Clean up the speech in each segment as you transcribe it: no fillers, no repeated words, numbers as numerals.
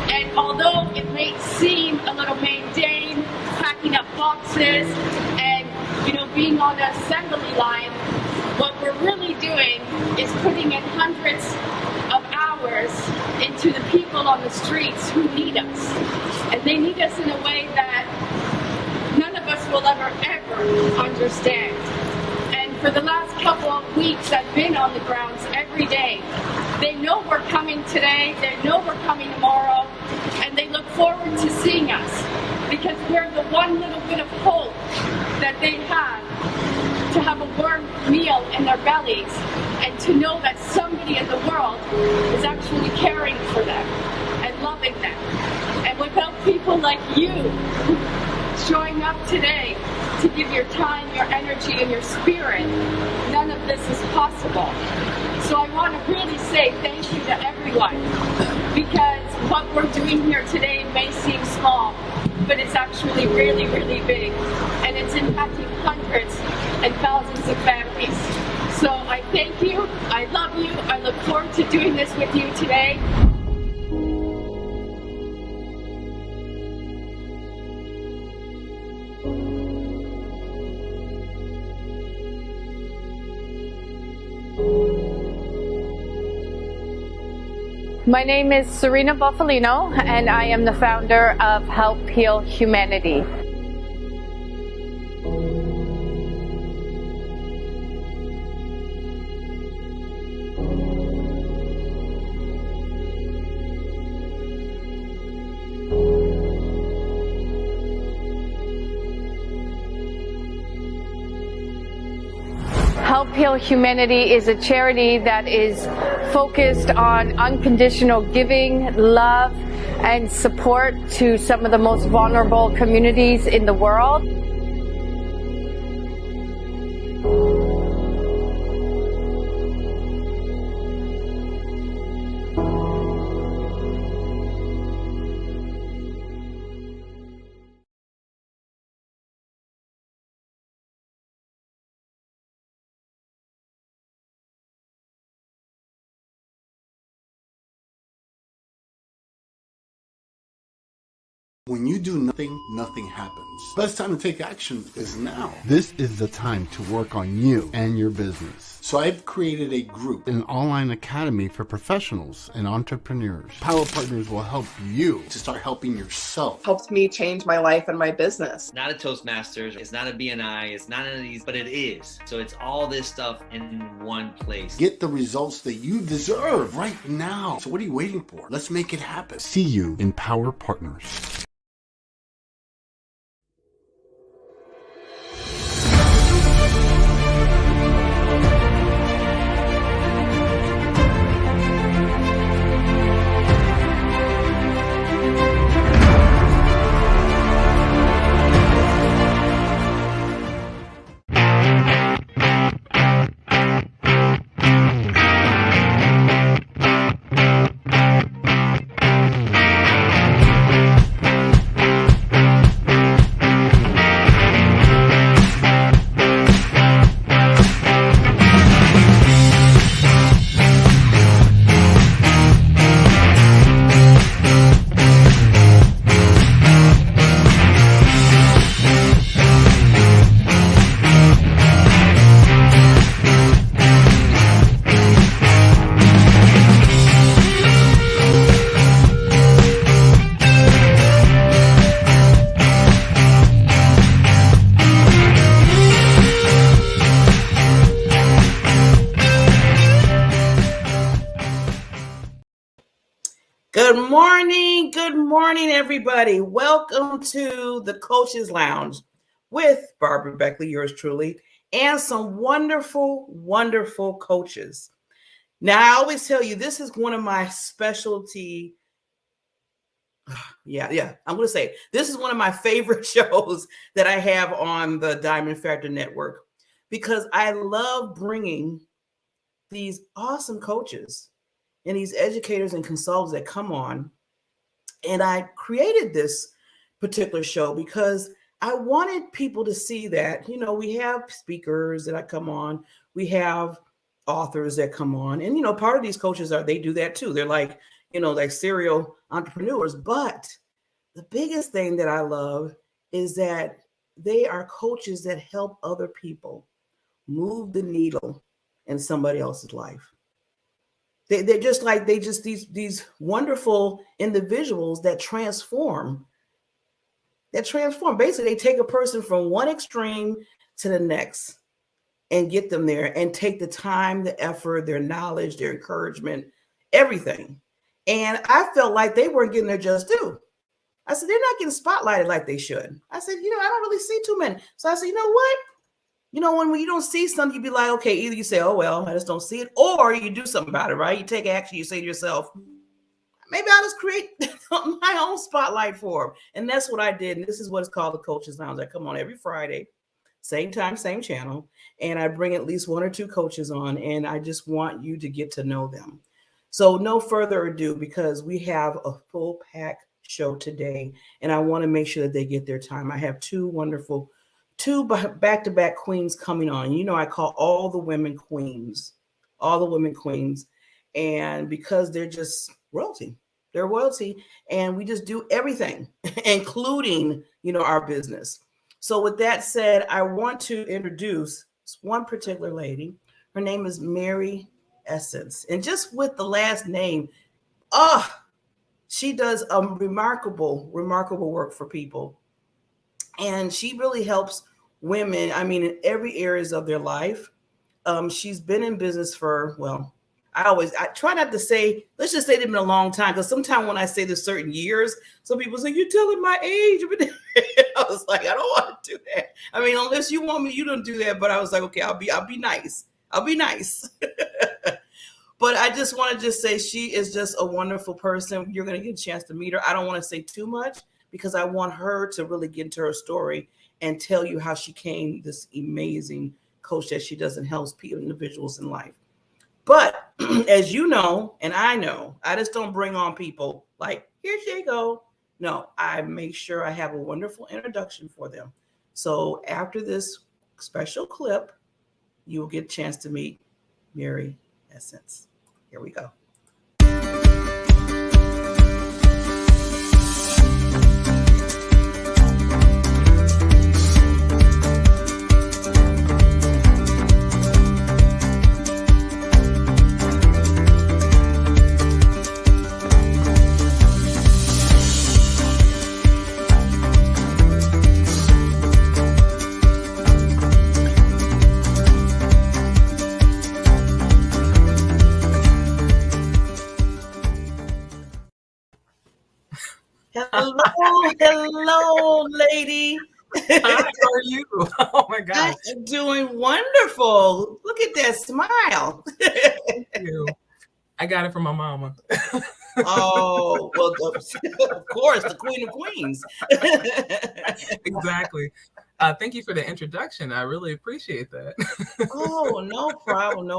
And although it may seem a little mundane, packing up boxes and being on the assembly line, what we're really doing is putting in hundreds of hours into the people on the streets who need us. And they need us in a way that none of us will ever understand. And for the last couple of weeks, I've been on the grounds every day. They know we're coming today, they know we're coming tomorrow, and they look forward to seeing us because we're the one little bit of hope that they have to have a warm meal in their bellies and to know that somebody in the world is actually caring for them and loving them. And without people like you showing up today to give your time, your energy, and your spirit, none of this is possible. So I want to really say thank you to everyone, because what we're doing here today may seem small, but it's actually really, really big, and it's impacting hundreds and thousands of families. So I thank you, I love you, I look forward to doing this with you today. My name is Serena Buffalino, and I am the founder of Help Heal Humanity. Help Heal Humanity is a charity that is focused on unconditional giving, love, and support to some of the most vulnerable communities in the world. When you do nothing, nothing happens. Best time to take action is now. This is the time to work on you and your business. So I've created a group, an online academy for professionals and entrepreneurs. Power Partners will help you to start helping yourself. Helped me change my life and my business. Not a Toastmasters, it's not a BNI, it's not any of these, but it is. So it's all this stuff in one place. Get the results that you deserve right now. So what are you waiting for? Let's make it happen. See you in Power Partners. Good morning. Good morning, everybody. Welcome to the Coaches Lounge with Barbara Beckley, yours truly, and some wonderful, wonderful coaches. Now, I always tell you, this is one of my specialty. Yeah. I'm going to say this is one of my favorite shows that I have on the Diamond Factor Network because I love bringing these awesome coaches and these educators and consultants that come on. And I created this particular show because I wanted people to see that, we have speakers that I come on, we have authors that come on, and, part of these coaches they do that too. They're like, like serial entrepreneurs. But the biggest thing that I love is that they are coaches that help other people move the needle in somebody else's life. They're just like these wonderful individuals that transform. Basically, they take a person from one extreme to the next and get them there and take the time, the effort, their knowledge, their encouragement, everything. And I felt like they weren't getting their just due. I said, they're not getting spotlighted like they should. I said, I don't really see too many. So I said, you know what? When you don't see something, you be like, okay, either you say, oh, well, I just don't see it, or you do something about it, right? You take action, you say to yourself, maybe I'll just create my own spotlight for them. And that's what I did. And this is what it's called the Coaches Lounge. I come on every Friday, same time, same channel. And I bring at least one or two coaches on, and I just want you to get to know them. So no further ado, because we have a full pack show today, and I want to make sure that they get their time. I have two back-to-back queens coming on. I call all the women queens. And because they're just royalty, and we just do everything, including, our business. So with that said, I want to introduce one particular lady. Her name is Mary Essence. And just with the last name, she does remarkable work for people. And she really helps women, in every areas of their life. She's been in business for, I try not to say, let's just say it's been a long time, because sometimes when I say there's certain years, some people say, you're telling my age. I was like, I don't want to do that. Unless you want me, you don't do that. But I was like, okay, I'll be nice. But I just want to say she is just a wonderful person. You're going to get a chance to meet her. I don't want to say too much because I want her to really get into her story and tell you how she became this amazing coach that she does and helps people, individuals in life. But as you know, and I know, I just don't bring on people like, here she go. No, I make sure I have a wonderful introduction for them. So after this special clip, you will get a chance to meet Mary Essence. Here we go. Hello, lady. Hi, how are you? Oh my gosh. I'm doing wonderful. Look at that smile. Thank you. I got it from my mama. Oh, well, of course, the queen of queens. Exactly. Thank you for the introduction. I really appreciate that. Oh, no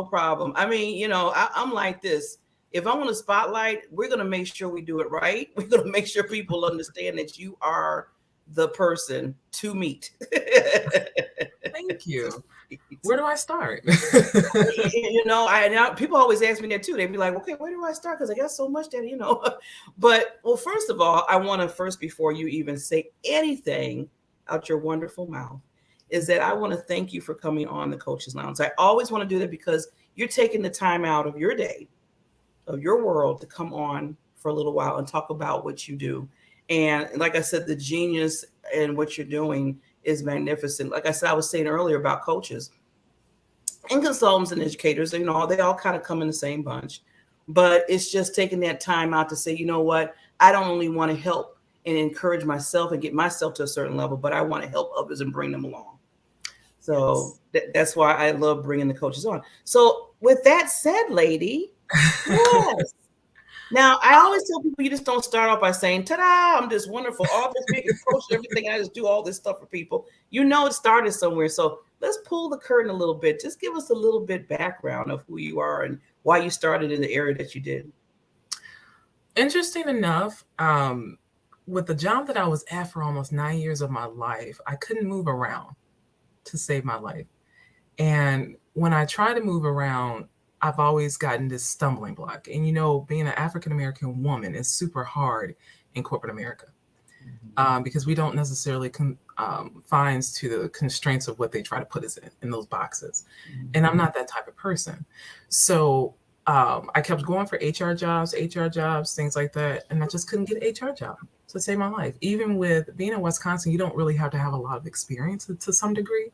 problem. I'm like this. If I want a spotlight, we're going to make sure we do it right. We're going to make sure people understand that you are the person to meet. Thank you. Where do I start? People always ask me that too. They'd be like, okay, where do I start? Because I got so much that, But, first of all, I want to before you even say anything out your wonderful mouth, is that I want to thank you for coming on the Coaches Lounge. I always want to do that because you're taking the time out of your day, of your world, to come on for a little while and talk about what you do. And like I said, the genius in what you're doing is magnificent. Like I said, I was saying earlier about coaches and consultants and educators, they all kind of come in the same bunch. but it's just taking that time out to say, you know what, I don't only want to help and encourage myself and get myself to a certain level, but I want to help others and bring them along. So that's why I love bringing the coaches on. So with that said, lady, yes. Now, I always tell people you just don't start off by saying, ta-da, I'm just wonderful, all this big approach, everything. I just do all this stuff for people. You know, it started somewhere. So let's pull the curtain a little bit. Just give us a little bit background of who you are and why you started in the area that you did. Interesting enough, with the job that I was at for almost 9 years of my life, I couldn't move around to save my life. And when I try to move around, I've always gotten this stumbling block. And, you know, being an African-American woman is super hard in corporate America because we don't necessarily confine to the constraints of what they try to put us in those boxes. And I'm not that type of person. So I kept going for HR jobs, things like that. And I just couldn't get an HR job to save my life. Even with being in Wisconsin, you don't really have to have a lot of experience to some degree.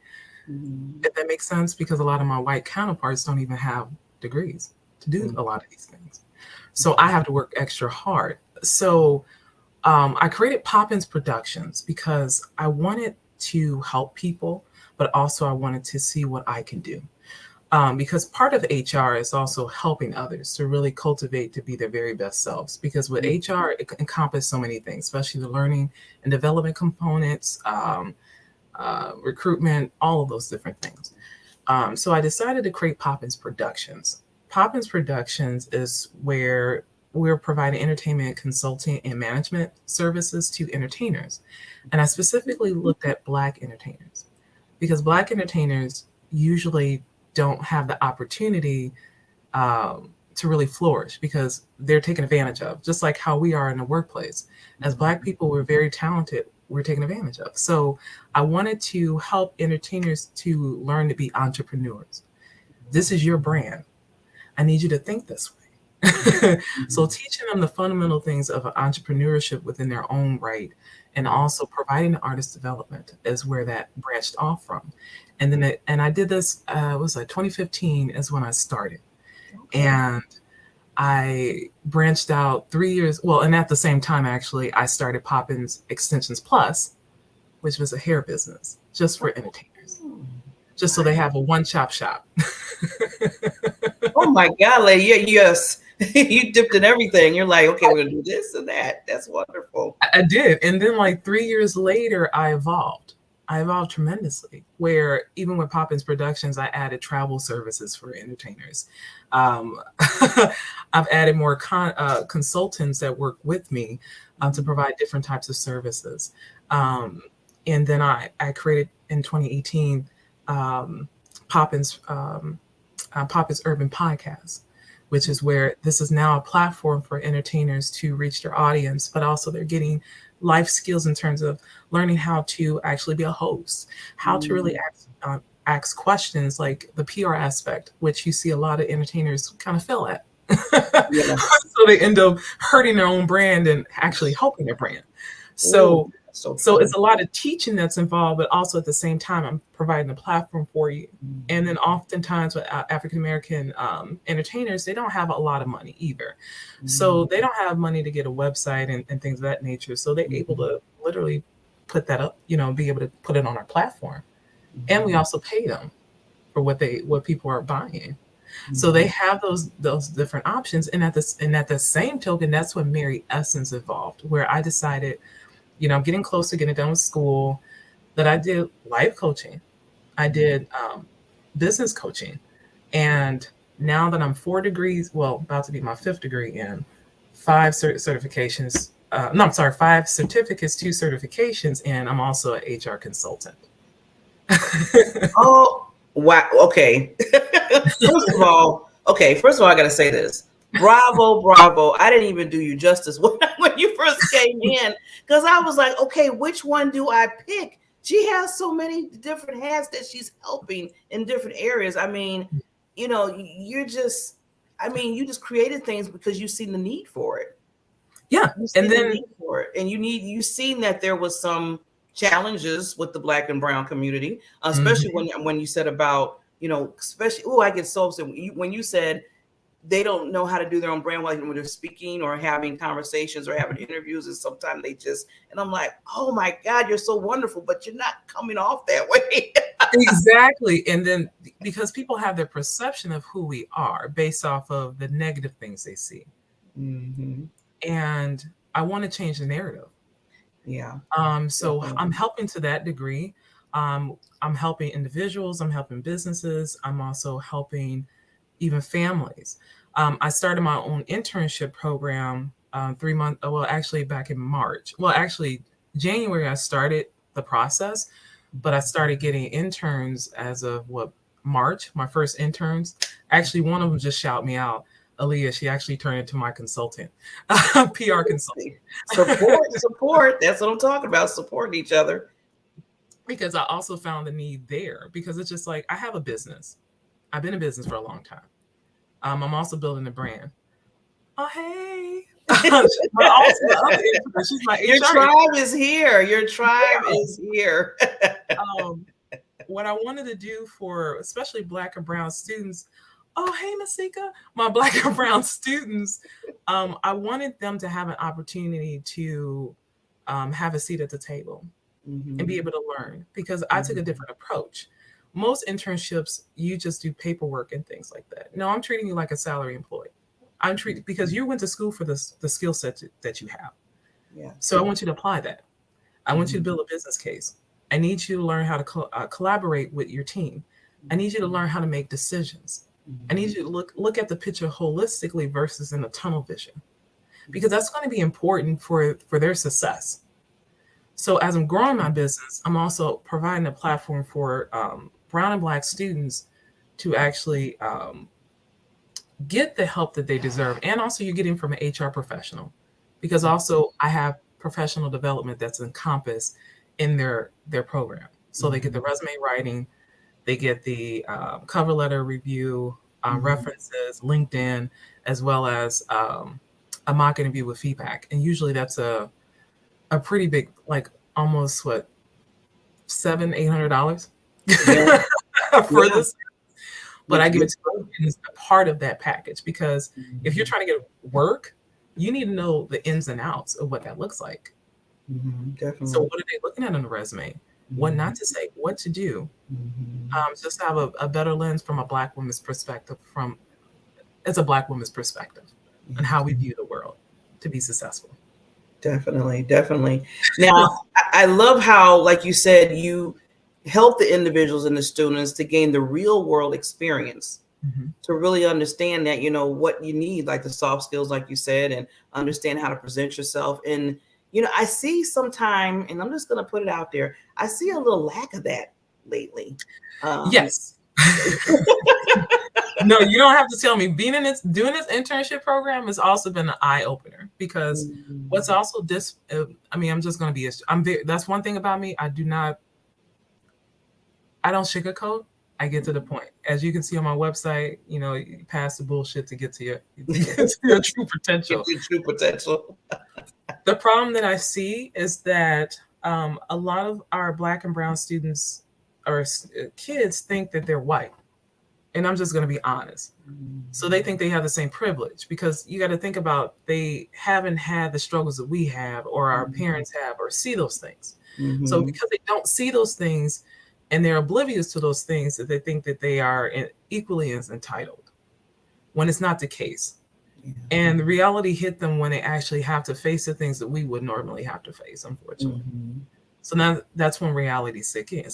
If that makes sense, because a lot of my white counterparts don't even have degrees to do a lot of these things. So I have to work extra hard. So I created Poppins Productions because I wanted to help people, but also I wanted to see what I can do. Because part of HR is also helping others to really cultivate to be their very best selves. Because with HR, it encompasses so many things, especially the learning and development components, recruitment, all of those different things. So I decided to create Poppins Productions. Poppins Productions is where we're providing entertainment consulting and management services to entertainers. And I specifically looked at Black entertainers because Black entertainers usually don't have the opportunity to really flourish because they're taken advantage of, just like how we are in the workplace. As Black people, we're very talented. We're taken advantage of. So I wanted to help entertainers to learn to be entrepreneurs. This is your brand. I need you to think this way. So teaching them the fundamental things of entrepreneurship within their own right, and also providing artist development is where that branched off from. And then I did this, it was like 2015 is when I started. And I branched out 3 years. Well, and at the same time, actually, I started Poppins Extensions Plus, which was a hair business just for entertainers, just so they have a one-stop shop. Oh my God, lady. Yes. You dipped in everything. You're like, okay, we're going to do this and that. That's wonderful. I did. And then like 3 years later, I evolved tremendously, where even with Poppins Productions, I added travel services for entertainers. I've added more consultants that work with me to provide different types of services. And then I created in 2018 Poppins Urban Podcast, which is where this is now a platform for entertainers to reach their audience, but also they're getting life skills in terms of learning how to actually be a host, how to really ask questions, like the PR aspect, which you see a lot of entertainers kind of fail at. So they end up hurting their own brand and actually helping their brand. So it's a lot of teaching that's involved, but also at the same time, I'm providing a platform for you. And then oftentimes with African-American entertainers, they don't have a lot of money either. So they don't have money to get a website and things of that nature. So they're able to literally put that up, be able to put it on our platform. And we also pay them for what people are buying. So they have those different options. And at the same token, that's when Mary Essence evolved, where I decided, I'm getting close to getting done with school, that I did life coaching. I did business coaching. And now that I'm 4 degrees, about to be my 5th degree in, 5 certifications, 5 certificates, 2 certifications, and I'm also an HR consultant. Oh, wow. Okay. First of all, I got to say this. Bravo. I didn't even do you justice when you first came in, because I was like, okay, which one do I pick? She has so many different hats that she's helping in different areas. I mean, you just created things because you've seen the need for it. Yeah. And then the need for it. And you've seen that there was some challenges with the Black and brown community, especially when you said about, especially, I get so upset when you said they don't know how to do their own brand, like when they're speaking or having conversations or having interviews, and sometimes they just, and I'm like, oh my God, you're so wonderful, but you're not coming off that way. Exactly. And then because people have their perception of who we are based off of the negative things they see. Mm-hmm. And I want to change the narrative. Yeah. So Definitely. I'm helping to that degree. I'm helping individuals, I'm helping businesses, I'm also helping even families. I started my own internship program 3 months, well, actually back in March. Well, actually, January, I started the process, but I started getting interns as of March, my first interns. Actually, one of them just shouted me out. Aaliyah, she actually turned into my consultant, PR consultant. Support. That's what I'm talking about, supporting each other. Because I also found the need there, because it's just like, I have a business. I've been in business for a long time. I'm also building a brand. Oh, hey. She's my Your HR. tribe is here. Your tribe is here. What I wanted to do for especially Black and Brown students, oh, hey, Masika, my Black and Brown students, I wanted them to have an opportunity to have a seat at the table and be able to learn, because I took a different approach. Most internships, you just do paperwork and things like that. No, I'm treating you like a salary employee. I'm treating, because you went to school for the skill set that you have. Yeah. So I want you to apply that. I want you to build a business case. I need you to learn how to collaborate with your team. I need you to learn how to make decisions. I need you to look at the picture holistically versus in a tunnel vision, because that's going to be important for their success. So as I'm growing my business, I'm also providing a platform for Brown and Black students to actually get the help that they deserve. And also you're getting from an HR professional, because also I have professional development that's encompassed in their program. So they get the resume writing, they get the cover letter review, references, LinkedIn, as well as a mock interview with feedback. And usually that's a pretty big, like almost $700-800 for this. But I give it to them as a part of that package, because if you're trying to get work, you need to know the ins and outs of what that looks like. Definitely. So what are they looking at on the resume? What not to say, what to do. Just have a better lens from a Black woman's perspective, as a Black woman's perspective, and how we view the world to be successful. Definitely. Now, I love how, like you said, you help the individuals and the students to gain the real world experience, to really understand that, what you need, like the soft skills, like you said, and understand how to present yourself. And, I see sometime, and I'm just going to put it out there, I see a little lack of that lately. Yes. No, you don't have to tell me. Doing this internship program has also been an eye opener, because what's also I'm just going to be, that's one thing about me. I don't sugarcoat. I get to the point. As you can see on my website, you pass the bullshit to get to your true potential. Your true potential. The problem that I see is that a lot of our Black and Brown students or kids think that they're white. And I'm just going to be honest. So they think they have the same privilege, because you got to think about, they haven't had the struggles that we have, or our parents have, or see those things. So because they don't see those things, and they're oblivious to those things, that they think that they are equally as entitled, when it's not the case. And the reality hit them when they actually have to face the things that we would normally have to face, unfortunately. So now that's when reality sink in,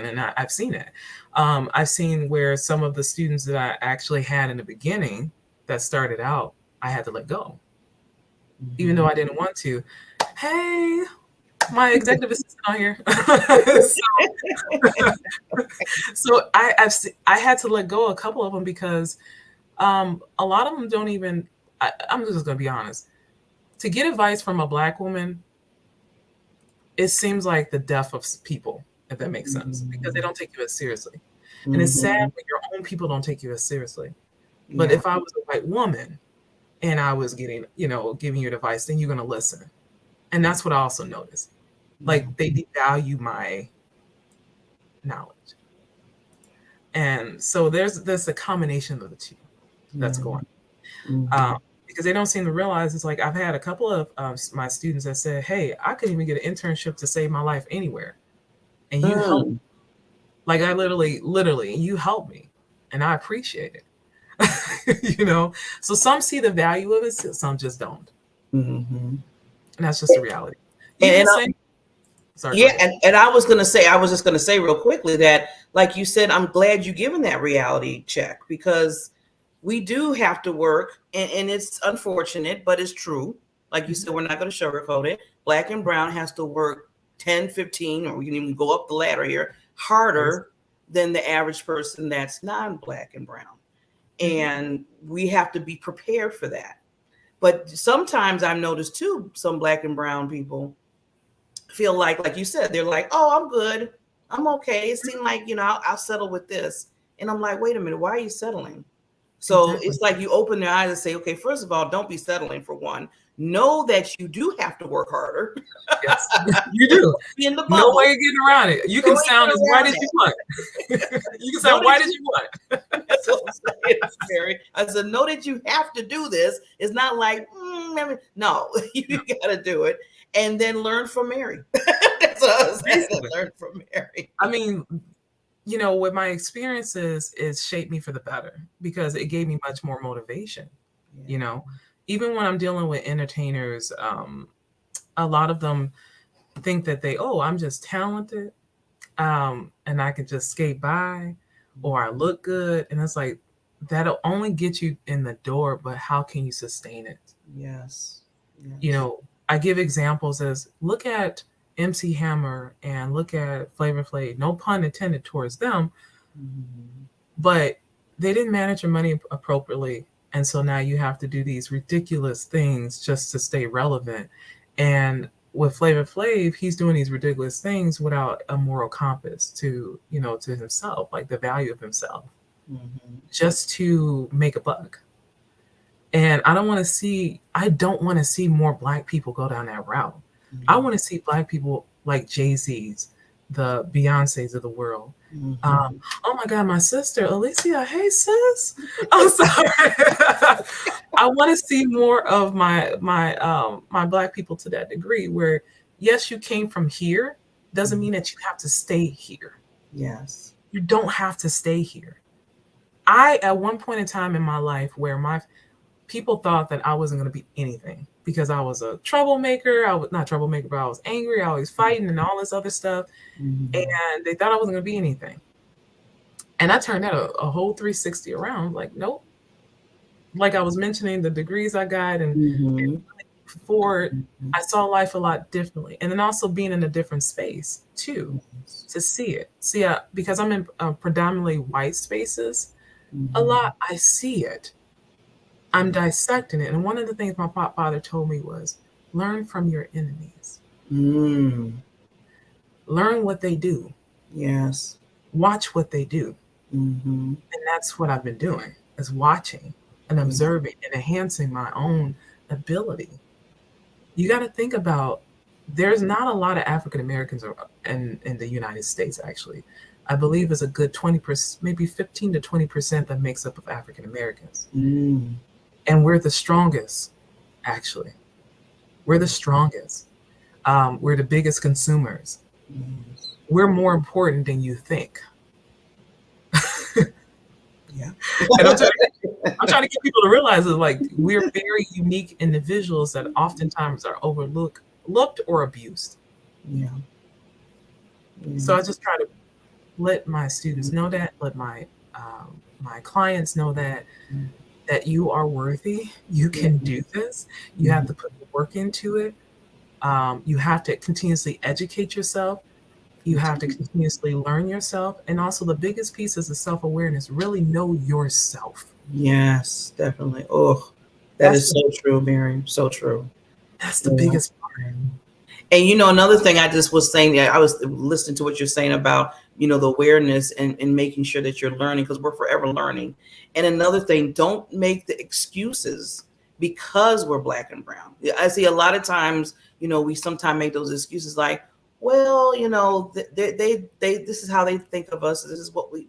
and I've seen it. I've seen where some of the students that I actually had in the beginning that started out, I had to let go, even though I didn't want to. Hey, my executive assistant on here. So I had to let go a couple of them, because a lot of them don't even. I'm just going to be honest. To get advice from a Black woman, it seems like the death of people, if that makes sense, because they don't take you as seriously. And it's sad when your own people don't take you as seriously. But if I was a white woman and I was giving you advice, then you're going to listen. And that's what I also noticed. Like, they devalue my knowledge. And so there's a combination of the two that's going on. Because they don't seem to realize it's like I've had a couple of my students that said, hey, I couldn't even get an internship to save my life anywhere. And you helped. Like I literally, you helped me. And I appreciate it. You know, so some see the value of it, some just don't. And that's just the reality. Sorry, and I was just gonna say real quickly that, like you said, I'm glad you're giving that reality check, because we do have to work, and it's unfortunate, but it's true. Like you said, we're not going to sugarcoat it. Black and brown has to work 10, 15, or we can even go up the ladder here, harder than the average person that's non-black and brown. And we have to be prepared for that. But sometimes I've noticed too, some black and brown people feel like you said, they're like, oh, I'm good. I'm okay. It seemed like, I'll settle with this. And I'm like, wait a minute, why are you settling? So it's like you open their eyes and say, okay, first of all, don't be settling for one. Know that you do have to work harder. Yes, you do. In the no way of getting around it. You can sound as white as you want. You can sound white as you want. That's what I'm saying, Mary. I said, know that you have to do this. It's not like, no, you got to do it. And then learn from Mary. That's what I was saying. Learn from Mary. I mean, what my experiences is shaped me for the better, because it gave me much more motivation. Even when I'm dealing with entertainers, a lot of them think that I'm just talented, and I can just skate by, or I look good. And it's like, that'll only get you in the door, but how can you sustain it? Yes. I give examples as, look at MC Hammer and look at Flavor Flav, no pun intended towards them, but they didn't manage their money appropriately. And so now you have to do these ridiculous things just to stay relevant. And with Flavor Flav, he's doing these ridiculous things without a moral compass to himself, like the value of himself, just to make a buck. And I don't want to see more Black people go down that route. I want to see Black people like Jay-Z's, the Beyoncés of the world. Oh my God, my sister, Alicia, hey sis. I'm sorry. I want to see more of my Black people to that degree, where yes, you came from here, doesn't mean that you have to stay here. Yes. You don't have to stay here. At one point in time in my life where my people thought that I wasn't going to be anything, because I was a troublemaker. I was not troublemaker, but I was angry. I was fighting and all this other stuff. And they thought I wasn't going to be anything. And I turned that a whole 360 around. Like, nope. Like I was mentioning the degrees I got, and forward, I saw life a lot differently. And then also being in a different space too, to see it. Because I'm in predominantly white spaces, a lot, I see it. I'm dissecting it. And one of the things my father told me was, learn from your enemies. Learn what they do. Yes. Watch what they do. And that's what I've been doing, is watching and observing and enhancing my own ability. You got to think about, there's not a lot of African Americans in the United States, actually. I believe it's a good 20%, maybe 15 to 20% that makes up of African Americans. And we're the strongest, actually. We're the strongest. We're the biggest consumers. We're more important than you think. Yeah. And I'm trying to get people to realize that, like, we're very unique individuals that oftentimes are overlooked or abused. Yeah. So I just try to let my students know that, let my clients know that you are worthy. You can do this. You have to put the work into it. You have to continuously educate yourself. You have to continuously learn yourself. And also the biggest piece is the self-awareness. Really know yourself. Yes, definitely. Oh, that's so true, Mary. So true. That's the biggest part. And another thing I just was saying, I was listening to what you're saying about, the awareness and making sure that you're learning, because we're forever learning. And another thing, don't make the excuses because we're Black and brown. I see a lot of times, we sometimes make those excuses like, well, they this is how they think of us. This is what we,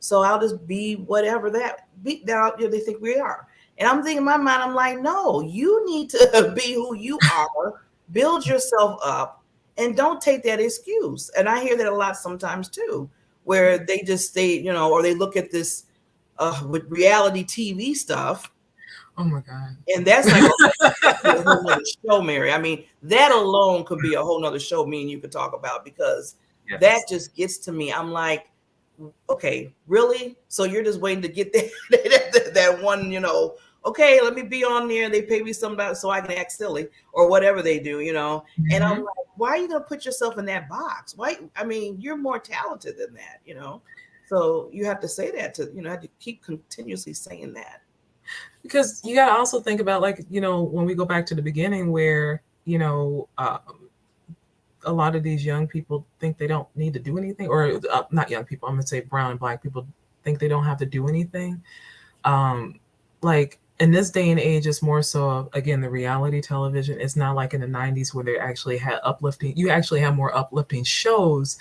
so I'll just be whatever they think we are. And I'm thinking in my mind, I'm like, no, you need to be who you are, build yourself up, and don't take that excuse. And I hear that a lot sometimes too, where they just stay, you know, or they look at this with reality TV stuff. Oh my God. And that's like a whole nother show, Mary. I mean, that alone could be a whole nother show me and you could talk about, because that just gets to me. I'm like, okay, really? So you're just waiting to get that one, you know, okay, let me be on there. They pay me somebody so I can act silly or whatever they do, you know? And I'm like, why are you going to put yourself in that box? Why? I mean, you're more talented than that, you know? So you have to say that to, you know, have to keep continuously saying that. Because you got to also think about, like, you know, when we go back to the beginning where, you know, a lot of these young people think they don't need to do anything, or not young people, I'm going to say brown and black people think they don't have to do anything. Like in this day and age, it's more so, again, the reality television. It's not like in the 90s where they actually had uplifting, you actually have more uplifting shows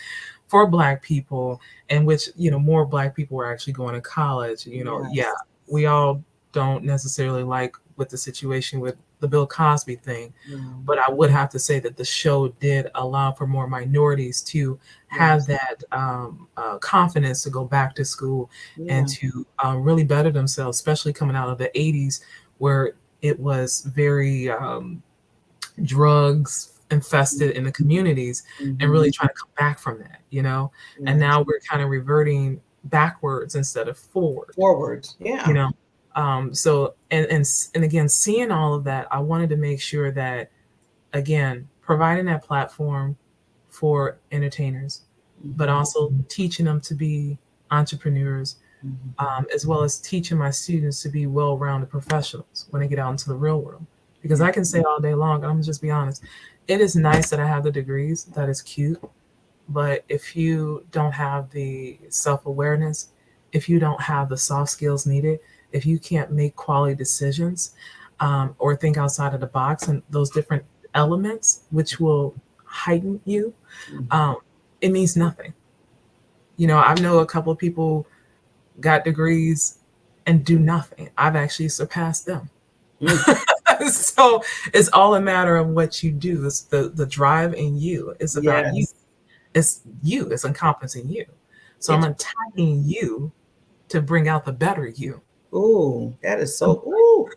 for Black people, in which, you know, more Black people were actually going to college. You know, yeah, we all don't necessarily like with the situation with the Bill Cosby thing, but I would have to say that the show did allow for more minorities to have that confidence to go back to school and to really better themselves, especially coming out of the 80s where it was very drugs infested in the communities, and really trying to come back from that, you know. And now we're kind of reverting backwards instead of forwards, you know. So and again, seeing all of that, I wanted to make sure that, again, providing that platform for entertainers, but also teaching them to be entrepreneurs, as well as teaching my students to be well-rounded professionals when they get out into the real world. Because I can say all day long, I'm just be honest, it is nice that I have the degrees, that is cute, but if you don't have the self-awareness, if you don't have the soft skills needed, if you can't make quality decisions or think outside of the box and those different elements which will heighten you, it means nothing. You know, I know a couple of people got degrees and do nothing. I've actually surpassed them. So it's all a matter of what you do. It's the drive in you. It's about you. It's you. It's encompassing you. So I'm attacking you to bring out the better you. Oh, that is so. Ooh,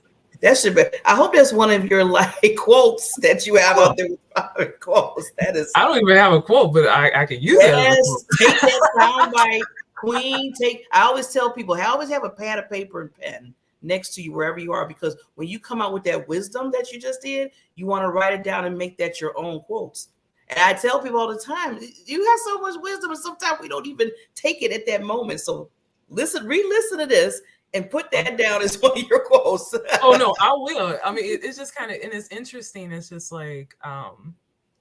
that should be. I hope that's one of your like quotes that you have out there. Quotes. That is. I don't even have a quote, but I can use it. Yes, take that soundbite, Queen. I always tell people, I always have a pad of paper and pen next to you wherever you are, because when you come out with that wisdom that you just did, you want to write it down and make that your own quotes. And I tell people all the time, you have so much wisdom, and sometimes we don't even take it at that moment. So re-listen to this and put that down as one of your quotes. Oh no, I will. I mean, it's just kind of, and it's interesting. It's just like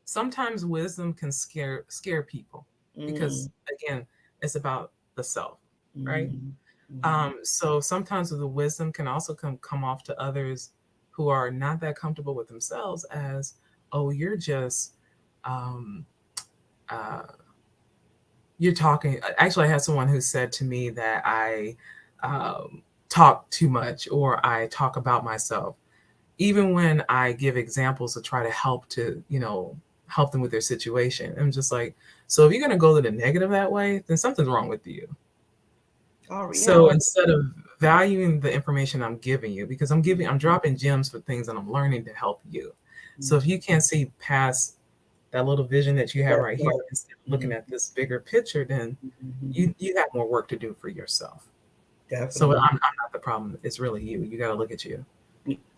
sometimes wisdom can scare people because, again, it's about the self, right? So sometimes the wisdom can also come off to others who are not that comfortable with themselves as, oh, you're just you're talking. Actually, I had someone who said to me that I talk too much, or I talk about myself, even when I give examples to try to help them with their situation. I'm just like, so if you're going to go to the negative that way, then something's wrong with you. Oh, yeah. So instead of valuing the information I'm giving you, because I'm dropping gems for things that I'm learning to help you. So if you can't see past that little vision that you have right here, instead of looking at this bigger picture, then you have more work to do for yourself. Definitely. So I'm not the problem. It's really you. You got to look at you.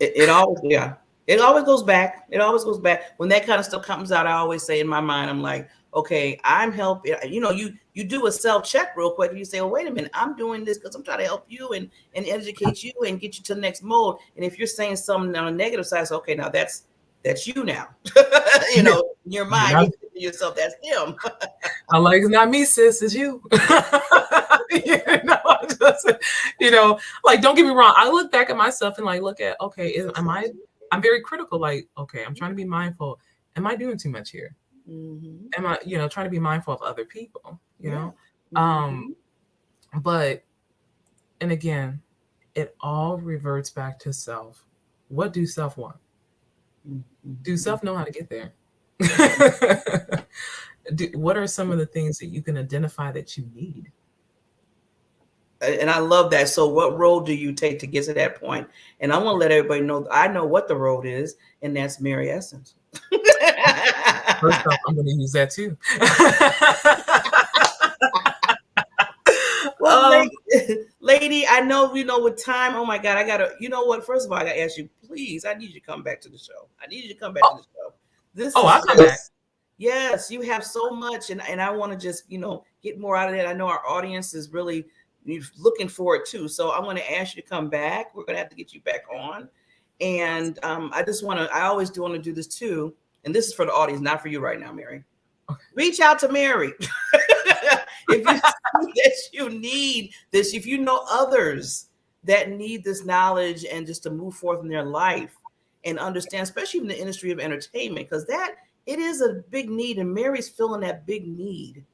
It always goes back. It always goes back. When that kind of stuff comes out, I always say in my mind, I'm like, okay, I'm helping. You know, you do a self-check real quick. And you say, well, wait a minute, I'm doing this because I'm trying to help you and educate you and get you to the next mode. And if you're saying something on a negative side, so, okay, now that's you now. You know, in your mind, you yourself, that's him. I'm like, it's not me, sis, it's you. Like, don't get me wrong. I look back at myself and like look at, okay, I'm very critical. Like, okay, I'm trying to be mindful. Am I doing too much here? Am I, trying to be mindful of other people, you know? But, and again, it all reverts back to self. What do self want? Do self know how to get there? What are some of the things that you can identify that you need? And I love that. So what road do you take to get to that point? And I want to let everybody know, I know what the road is, and that's Mary Essence. First off, I'm going to use that too. Well, lady, I know, with time, oh my God, I got to, you know what? First of all, I got to ask you, please, I need you to come back to the show. I need you to come back to the show. I'll come back. Yes, you have so much. And I want to just, get more out of that. I know our audience is really looking for it too. So I want to ask you to come back. We're going to have to get you back on. And I always do want to do this too. And this is for the audience, not for you right now, Mary. Okay. Reach out to Mary. If you see that you need this, if you know others that need this knowledge and just to move forth in their life and understand, especially in the industry of entertainment, because it is a big need. And Mary's filling that big need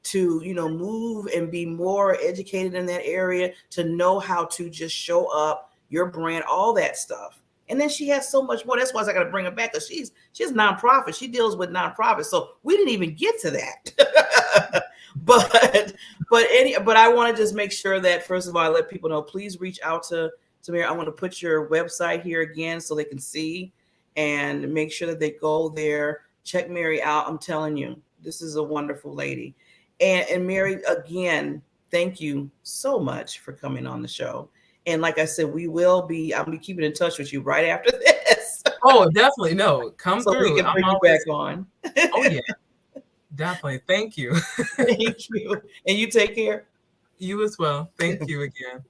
to, move and be more educated in that area, to know how to just show up, your brand, all that stuff. And then she has so much more. That's why I got to bring her back, because she's nonprofit. She deals with nonprofits. So we didn't even get to that. but I want to just make sure that, first of all, I let people know, please reach out to Mary. I want to put your website here again so they can see, and make sure that they go there, check Mary out. I'm telling you, this is a wonderful lady. And Mary, again, thank you so much for coming on the show. And like I said, I'll be keeping in touch with you right after this. Oh, definitely. No, come so through. We can bring you back on. Oh, yeah. Definitely. Thank you. Thank you. And you take care. You as well. Thank you again.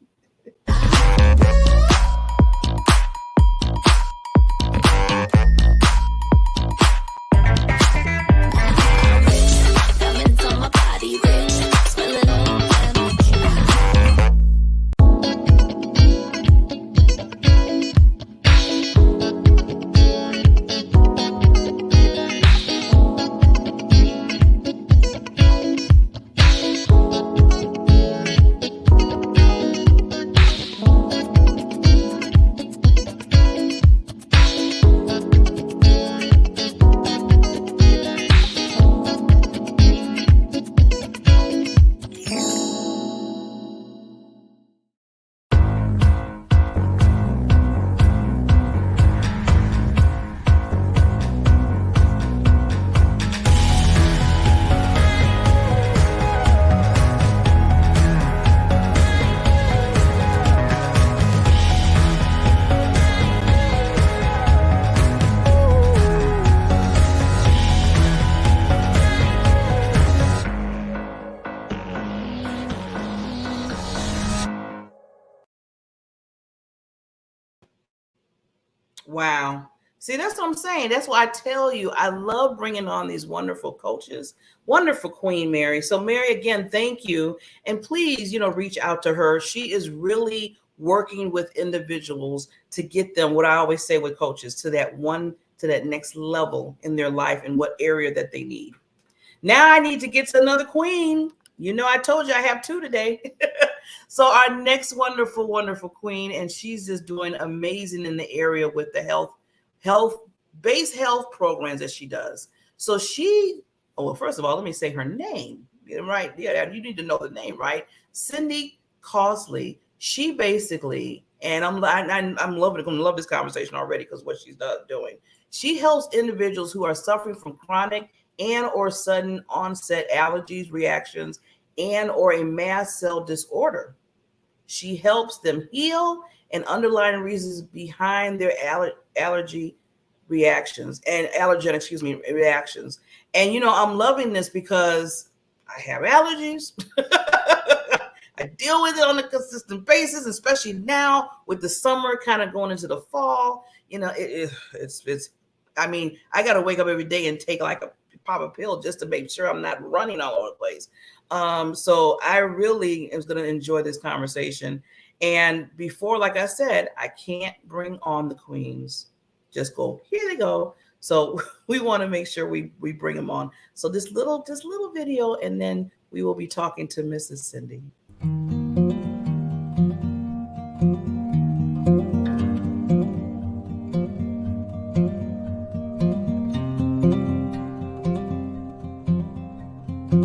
Wow. See, that's what I'm saying. That's why I tell you, I love bringing on these wonderful coaches, wonderful Queen Mary. So Mary, again, thank you. And please, reach out to her. She is really working with individuals to get them, what I always say with coaches, to that next level in their life and what area that they need. Now I need to get to another queen. I told you I have two today. So our next wonderful, wonderful queen, and she's just doing amazing in the area with the health-based health programs that she does. So first of all, let me say her name. Right? Yeah, you need to know the name, right? Cindy Costley. She basically, and I'm loving it. I'm gonna love this conversation already because what she's doing. She helps individuals who are suffering from chronic and or sudden onset allergies, reactions, and or a mast cell disorder. She helps them heal and underlying reasons behind their allergic reactions. And I'm loving this because I have allergies. I deal with it on a consistent basis, especially now with the summer kind of going into the fall. I got to wake up every day and take pop a pill just to make sure I'm not running all over the place. So I really am going to enjoy this conversation. And before, like I said, I can't bring on the queens. Just go, here they go. So we want to make sure we bring them on. So this little video, and then we will be talking to Mrs. Cindy. Hello,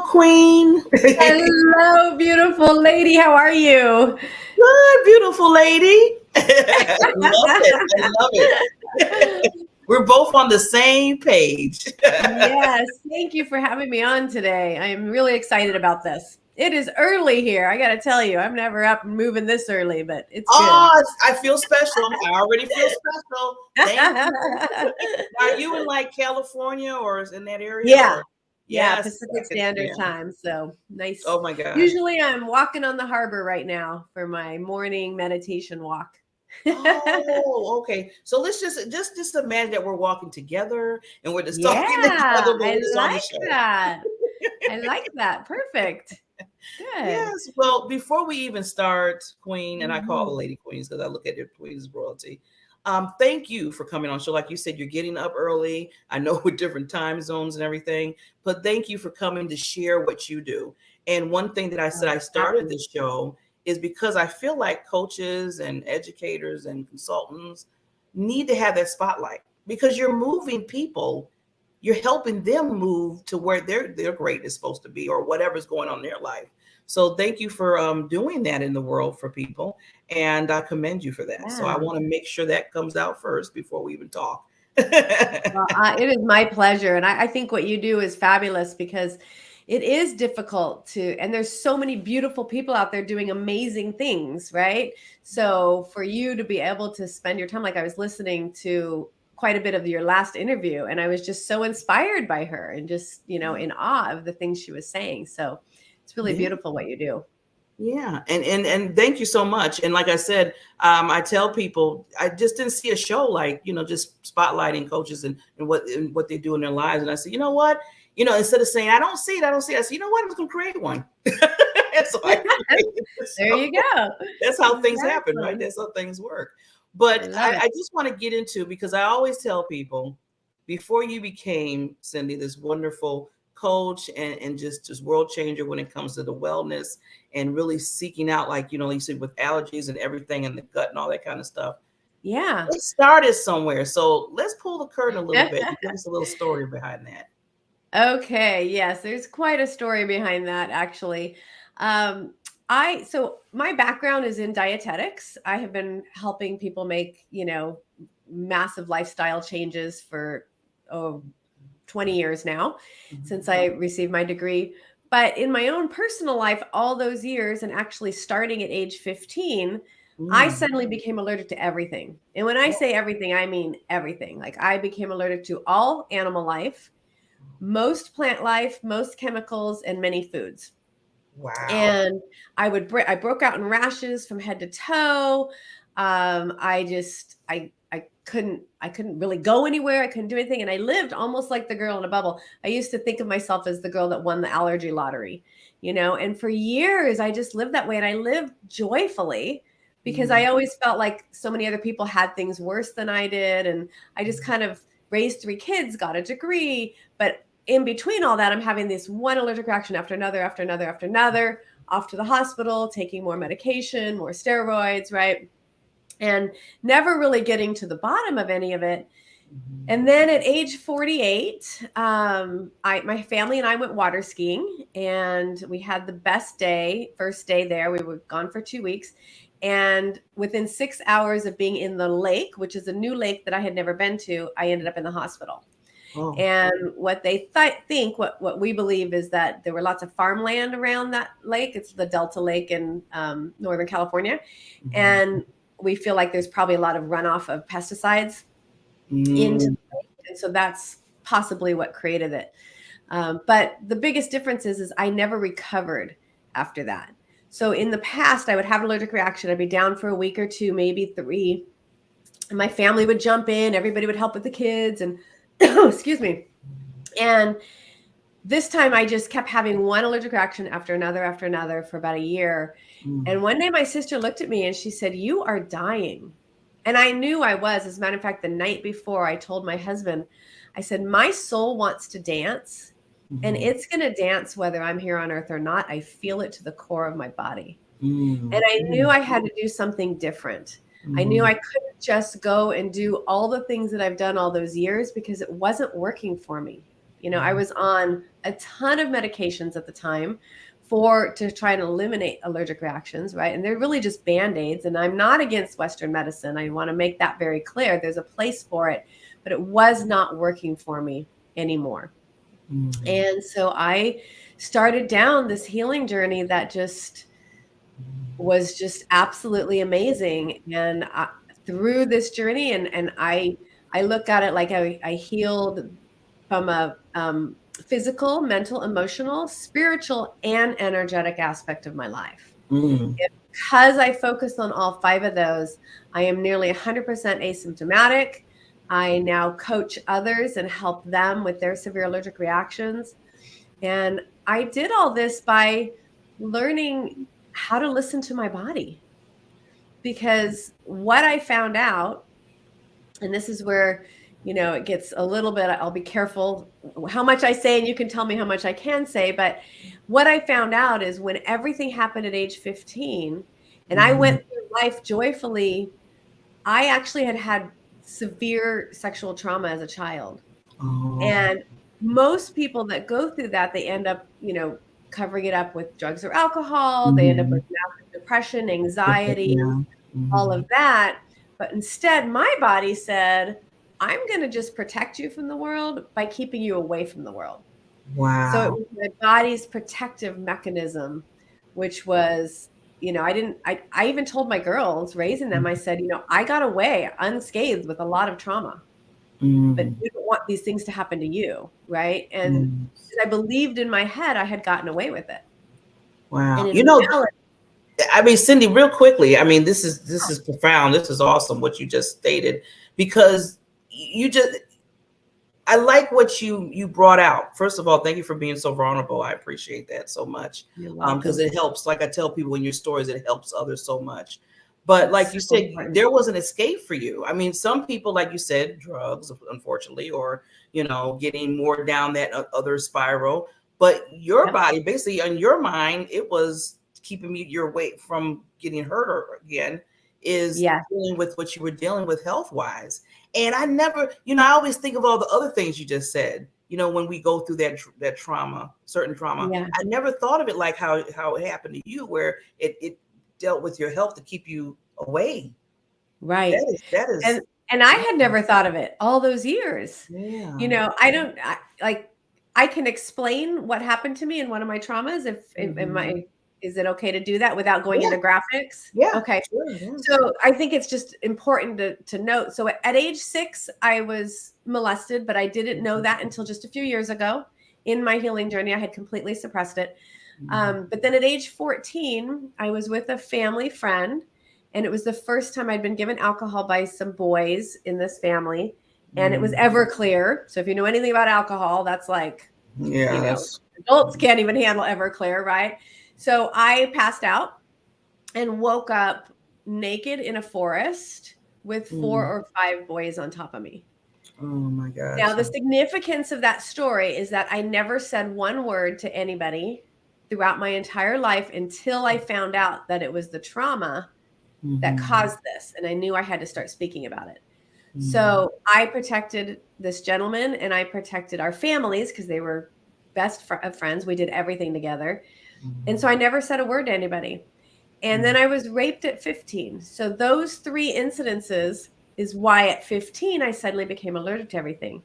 Queen. Hello, beautiful lady. How are you? Good, beautiful lady. I love it. I love it. We're both on the same page. Yes, thank you for having me on today. I am really excited about this. It is early here. I got to tell you, I'm never up and moving this early, but it's good. Oh, I feel special. I already feel special. Thank you. Are you in like California or is in that area? Yeah. Or? Yeah, Yes, Pacific Standard Time. So nice. Oh my God. Usually I'm walking on the harbor right now for my morning meditation walk. Oh, okay. So let's just imagine that we're walking together and we're just talking Yeah, together. I like that. I like that. Perfect. Good. Yes. Well, before we even start, Queen, and I call the Mhm. lady queens because I look at your queens as royalty. Thank you for coming on. So, like you said, you're getting up early. I know with different time zones and everything, but thank you for coming to share what you do. And one thing that I said I started this show is because I feel like coaches and educators and consultants need to have that spotlight because you're moving people, you're helping them move to where their grade is supposed to be or whatever's going on in their life. So thank you for doing that in the world for people, and I commend you for that. Yeah. So I want to make sure that comes out first before we even talk. Well, it is my pleasure, and I think what you do is fabulous because it is difficult to, and there's so many beautiful people out there doing amazing things, right? So for you to be able to spend your time, like I was listening to quite a bit of your last interview, and I was just so inspired by her and just, in awe of the things she was saying. So it's really beautiful what you do. Yeah, and thank you so much. And like I said, I tell people I just didn't see a show like just spotlighting coaches and what they do in their lives. And I said, you know what, instead of saying I don't see it, I said, you know what, I'm just gonna create one. So there you go. That's how things happen, right? That's how things work. But I just want to get into, because I always tell people before you became, Cindy, this wonderful coach and just world changer when it comes to the wellness and really seeking out, like you said, with allergies and everything and the gut and all that kind of stuff. Yeah. It started somewhere. So let's pull the curtain a little bit and give us a little story behind that. Okay. Yes, there's quite a story behind that, actually. So my background is in dietetics. I have been helping people make, massive lifestyle changes for 20 years now, since I received my degree. But in my own personal life, all those years, and actually starting at age 15, I suddenly became allergic to everything. And when I say everything, I mean everything. Like I became allergic to all animal life, most plant life, most chemicals, and many foods. Wow. And I broke out in rashes from head to toe. I couldn't really go anywhere. I couldn't do anything. And I lived almost like the girl in a bubble. I used to think of myself as the girl that won the allergy lottery, and for years I just lived that way. And I lived joyfully because I always felt like so many other people had things worse than I did. And I just kind of raised 3 kids, got a degree. But in between all that, I'm having this one allergic reaction after another, after another, after another, off to the hospital, taking more medication, more steroids, right? And never really getting to the bottom of any of it. And then at age 48, my family and I went water skiing, and we had the best day, first day there. We were gone for 2 weeks. And within 6 hours of being in the lake, which is a new lake that I had never been to, I ended up in the hospital. Oh. And what they think, what we believe is that there were lots of farmland around that lake. It's the Delta Lake in Northern California. And we feel like there's probably a lot of runoff of pesticides into the lake. And so that's possibly what created it. But the biggest difference is I never recovered after that. So in the past, I would have an allergic reaction. I'd be down for a week or 2, maybe 3. And my family would jump in. Everybody would help with the kids. And excuse me. And this time I just kept having one allergic reaction after another for about a year. And one day my sister looked at me and she said, "You are dying." And I knew I was. As a matter of fact, the night before, I told my husband, I said, my soul wants to dance, and Mhm. it's going to dance whether I'm here on earth or not. I feel it to the core of my body. Mm. And I knew I had to do something different. I knew I couldn't just go and do all the things that I've done all those years because it wasn't working for me. You know, I was on a ton of medications at the time to try and eliminate allergic reactions, right? And they're really just Band-Aids. And I'm not against Western medicine. I want to make that very clear. There's a place for it, but it was not working for me anymore. And so I started down this healing journey that just was just absolutely amazing. And through this journey, and I look at it like I healed from a physical, mental, emotional, spiritual, and energetic aspect of my life. Because I focused on all 5 of those, I am nearly 100% asymptomatic. I now coach others and help them with their severe allergic reactions. And I did all this by learning how to listen to my body. Because what I found out, and this is where, you know, it gets a little bit, I'll be careful how much I say, and you can tell me how much I can say. But what I found out is when everything happened at age 15 and I went through life joyfully, I actually had severe sexual trauma as a child. And most people that go through that, they end up, you know, covering it up with drugs or alcohol. They end up with massive depression, anxiety, all of that. But instead, my body said, I'm going to just protect you from the world by keeping you away from the world. Wow. So it was my body's protective mechanism, which was, you know, I even told my girls, raising them, I said, you know, I got away unscathed with a lot of trauma, but you don't want these things to happen to you, right? And I believed in my head I had gotten away with it. Wow. And in You know, reality, I mean, Cindy, real quickly, I mean, this is profound. This is awesome what you just stated, because I like what you brought out. First of all, thank you for being so vulnerable. I appreciate that so much. Because it helps, like I tell people in your stories, it helps others so much. But like you said, there was an escape for you. I mean, some people, like you said, drugs, unfortunately, or, you know, getting more down that other spiral. But your body, basically, on your mind, it was keeping your weight from getting hurt again, is dealing with what you were dealing with health-wise. And I never, you know, I always think of all the other things you just said, you know, when we go through that trauma, certain trauma. I never thought of it like how it happened to you, where it dealt with your health to keep you away. Right. That is. And I had never thought of it all those years. You know, I can explain what happened to me in one of my traumas. Is it okay to do that without going into graphics? Okay. Sure, So I think it's just important to note. So at age 6, I was molested, but I didn't know that until just a few years ago. In my healing journey, I had completely suppressed it. But then at age 14, I was with a family friend, and it was the first time I'd been given alcohol by some boys in this family, and it was Everclear. So if you know anything about alcohol, that's like, you know, adults can't even handle Everclear, right? So I passed out and woke up naked in a forest with 4 or 5 boys on top of me. Oh my gosh. Now, the significance of that story is that I never said one word to anybody throughout my entire life until I found out that it was the trauma that caused this. And I knew I had to start speaking about it. So I protected this gentleman, and I protected our families because they were best friends. We did everything together. And so I never said a word to anybody. And then I was raped at 15. So those 3 incidences is why at 15, I suddenly became allergic to everything.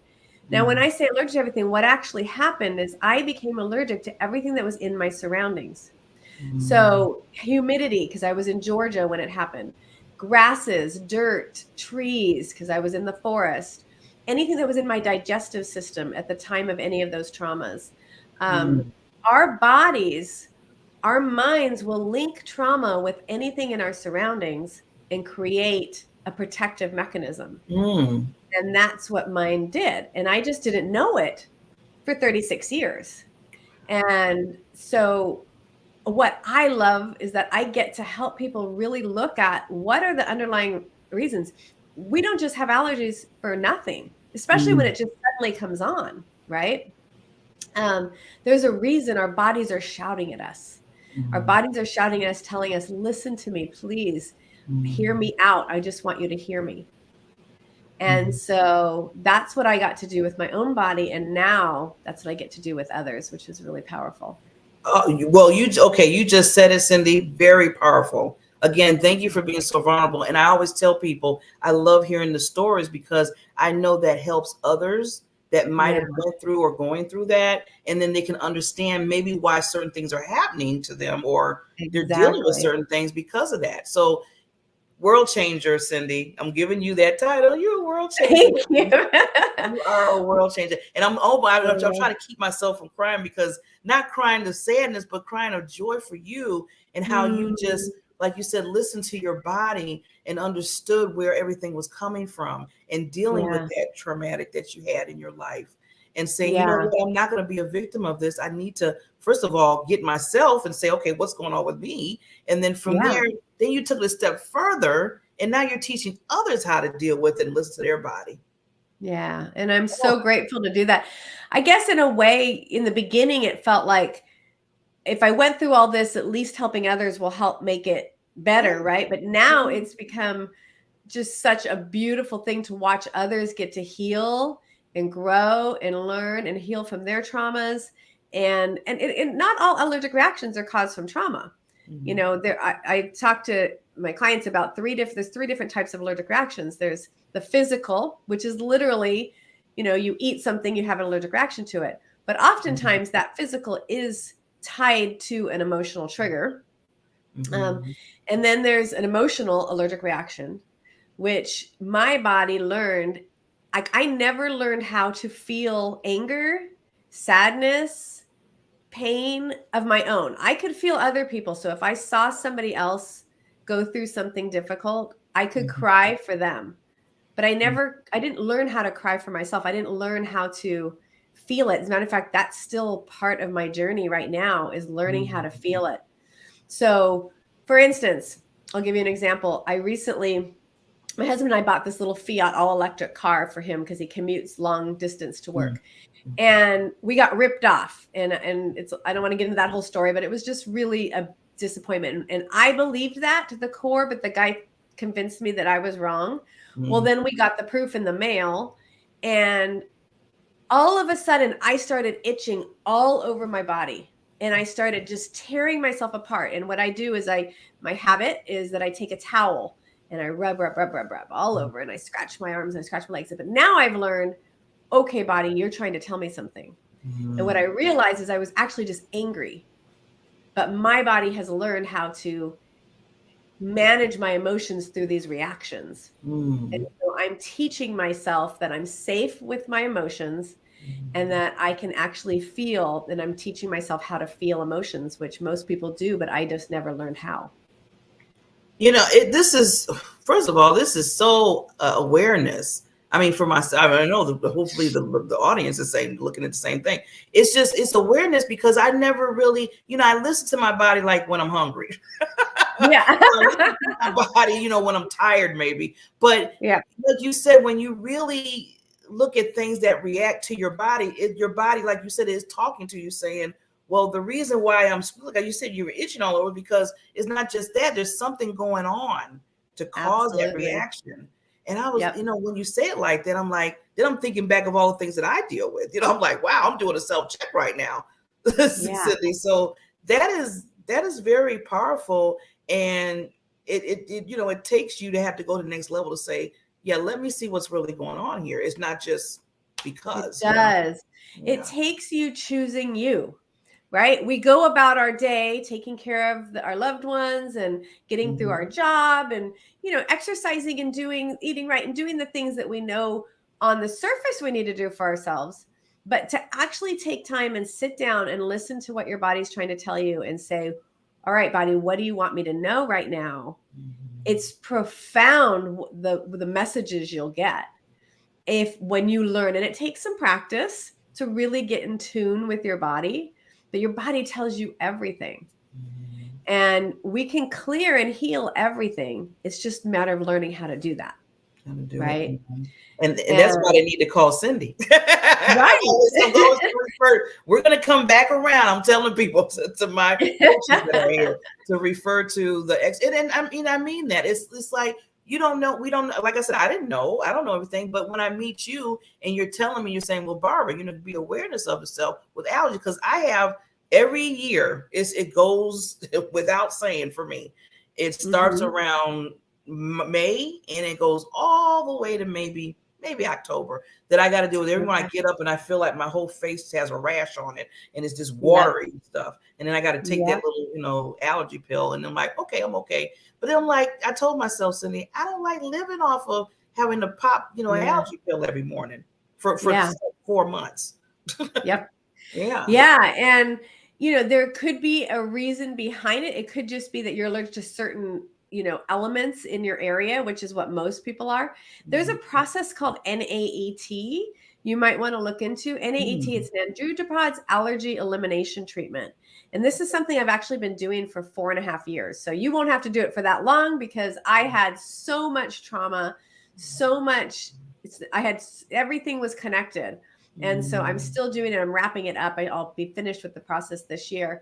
Now, when I say allergic to everything, what actually happened is I became allergic to everything that was in my surroundings. So humidity, because I was in Georgia when it happened, grasses, dirt, trees, because I was in the forest, anything that was in my digestive system at the time of any of those traumas. Our bodies, our minds will link trauma with anything in our surroundings and create a protective mechanism. And that's what mine did. And I just didn't know it for 36 years. And so what I love is that I get to help people really look at what are the underlying reasons. We don't just have allergies for nothing, especially when it just suddenly comes on, right? There's a reason our bodies are shouting at us. Our bodies are shouting at us, telling us, listen to me, please hear me out. I just want you to hear me. And so that's what I got to do with my own body. And now that's what I get to do with others, which is really powerful. Well, you just said it, Cindy. Very powerful. Again, thank you for being so vulnerable. And I always tell people I love hearing the stories because I know that helps others that might have went through or going through that, and then they can understand maybe why certain things are happening to them, or they're dealing with certain things because of that. So, world changer, Cindy. I'm giving you that title. You're a world changer. Thank you. You are a world changer. And I'm trying to keep myself from crying, because not crying of sadness, but crying of joy for you, and how you just, like you said, listened to your body and understood where everything was coming from, and dealing with that traumatic that you had in your life, and saying, you know what, I'm not going to be a victim of this. I need to, first of all, get myself and say, okay, what's going on with me? And then from there, then you took it a step further, and now you're teaching others how to deal with it and listen to their body. Yeah. And I'm so grateful to do that. I guess in a way, in the beginning, it felt like if I went through all this, at least helping others will help make it better. Right. But now it's become just such a beautiful thing to watch others get to heal and grow and learn and heal from their traumas. And not all allergic reactions are caused from trauma. You know, I talk to my clients about there's three different types of allergic reactions. There's the physical, which is literally, you know, you eat something, you have an allergic reaction to it. But oftentimes that physical is tied to an emotional trigger. And then there's an emotional allergic reaction, which my body learned. I never learned how to feel anger, sadness, pain of my own. I could feel other people. So if I saw somebody else go through something difficult, I could cry for them. But I didn't learn how to cry for myself. I didn't learn how to feel it. As a matter of fact, that's still part of my journey right now, is learning how to feel it. So for instance, I'll give you an example. My husband and I bought this little Fiat all electric car for him because he commutes long distance to work. And we got ripped off. And I don't want to get into that whole story, but it was just really a disappointment. And I believed that to the core, but the guy convinced me that I was wrong. Well, then we got the proof in the mail, and all of a sudden I started itching all over my body, and I started just tearing myself apart. And what I do is my habit is that I take a towel and I rub all over, and I scratch my arms and I scratch my legs. But now I've learned, okay, body, you're trying to tell me something. And what I realized is I was actually just angry, but my body has learned how to manage my emotions through these reactions. And so I'm teaching myself that I'm safe with my emotions, and that I can actually feel, and I'm teaching myself how to feel emotions, which most people do, but I just never learned how. You know, this is, first of all, this is so awareness. I mean, for myself, I know hopefully the audience is looking at the same thing. It's awareness, because I never really, I listen to my body like when I'm hungry. Yeah. My body, when I'm tired, maybe. But like you said, when you really look at things that react to your body, your body, like you said, is talking to you, saying, well, the reason why like you said, you were itching all over, because it's not just that, there's something going on to cause that reaction. And I was, when you say it like that, I'm like, then I'm thinking back of all the things that I deal with. I'm like, wow, I'm doing a self-check right now. Cindy. So that is very powerful. And it takes you to have to go to the next level to say, yeah, let me see what's really going on here. It's not just because. It does. It takes you choosing you. Right? We go about our day taking care of our loved ones and getting through our job, and, exercising and eating right and doing the things that we know on the surface we need to do for ourselves. But to actually take time and sit down and listen to what your body's trying to tell you and say, all right, body, what do you want me to know right now? It's profound, the messages you'll get when you learn. And it takes some practice to really get in tune with your body. But your body tells you everything. And we can clear and heal everything. It's just a matter of learning how to do that. How to do right? It. And that's why they need to call Cindy. We're going to come back around. I'm telling people to my coaches that are here to refer to the ex. And I mean that it's like, you don't know. We don't, like I said, I don't know everything. But when I meet you and you're telling me, you're saying, well, Barbara, be awareness of yourself with allergy. Because I have every year, it goes without saying for me. It starts around May and it goes all the way to maybe October, that I got to deal with every time I get up and I feel like my whole face has a rash on it and it's just watery stuff. And then I got to take that little, allergy pill. And I'm like, okay, I'm okay. But then I'm like, I told myself, Cindy, I don't like living off of having to pop, an allergy pill every morning for 4 months. Yep. Yeah. Yeah. And, there could be a reason behind it. It could just be that you're allergic to certain, elements in your area, which is what most people are. There's a process called NAET you might want to look into. NAET, it's Nandrolone allergy elimination treatment. And this is something I've actually been doing for 4.5 years. So you won't have to do it for that long, because I had so much trauma, everything was connected. And so I'm still doing it. I'm wrapping it up. I'll be finished with the process this year.